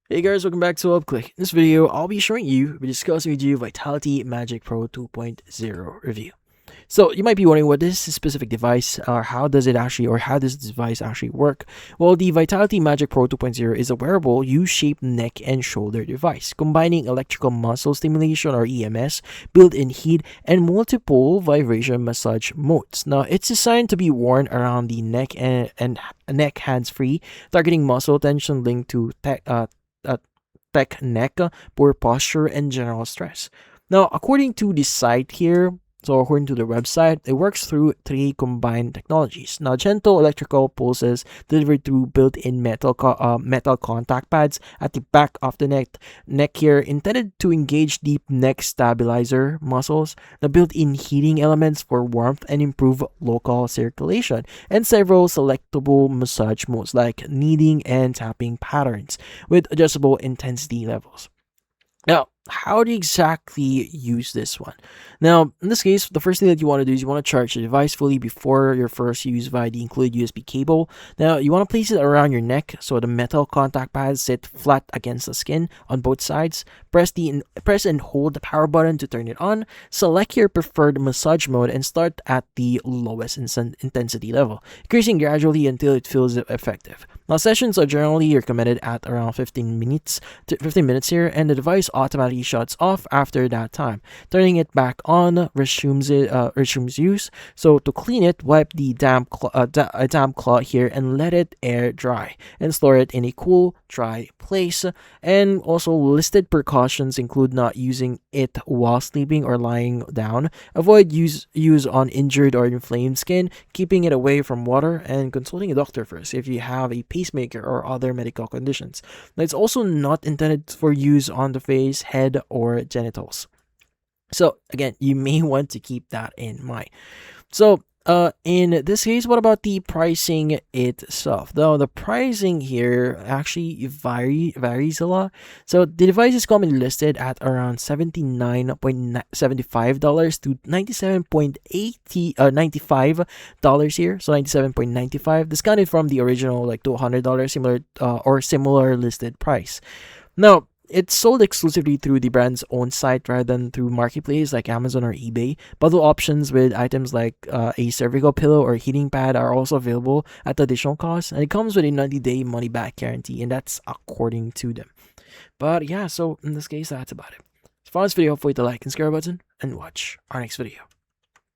Hey guys, welcome back to UpClick. In this video, I'll be discussing with you Vitality Magic Pro 2.0 review. So you might be wondering what this specific device, or how does this device actually work? Well, the Vitality Magic Pro 2.0 is a wearable U-shaped neck and shoulder device, combining electrical muscle stimulation or EMS, built-in heat, and multiple vibration massage modes. Now, it's designed to be worn around the neck and neck hands-free, targeting muscle tension linked to uh, tech neck, poor posture, and general stress. Now, according to the site here, so according to the website, it works through three combined technologies. Now, gentle electrical pulses delivered through built-in metal contact pads at the back of the neck here, intended to engage deep neck stabilizer muscles. The built-in heating elements for warmth and improve local circulation, and several selectable massage modes like kneading and tapping patterns with adjustable intensity levels. Now, how do you exactly use this one? Now, in this case, the first thing that you want to do is you want to charge the device fully before your first use via the included USB cable. Now, you want to place it around your neck so the metal contact pads sit flat against the skin on both sides. Press and hold the power button to turn it on. Select your preferred massage mode and start at the lowest intensity level, increasing gradually until it feels effective. Now, sessions are generally recommended at around 15 minutes here, and the device automatically shuts off after that time. Turning it back on resumes use. So to clean it, wipe the damp cloth here and let it air dry, and store it in a cool, dry place. And also, listed precautions include not using it while sleeping or lying down. Avoid use on injured or inflamed skin, keeping it away from water, and consulting a doctor first if you have a pacemaker or other medical conditions. Now, it's also not intended for use on the face, head, or genitals. So again, you may want to keep that in mind. So in this case, what about the pricing itself? Though the pricing here actually varies a lot. So the device is commonly listed at around $79.75 to $95 here. So $97.95, discounted from the original like $200 similar listed price. Now, it's sold exclusively through the brand's own site rather than through marketplace like Amazon or eBay. Bundle options with items like a cervical pillow or heating pad are also available at additional cost, and it comes with a 90-day money-back guarantee, and that's according to them. But yeah, so in this case, that's about it. If you found this video, hopefully hit the like and subscribe button, and watch our next video.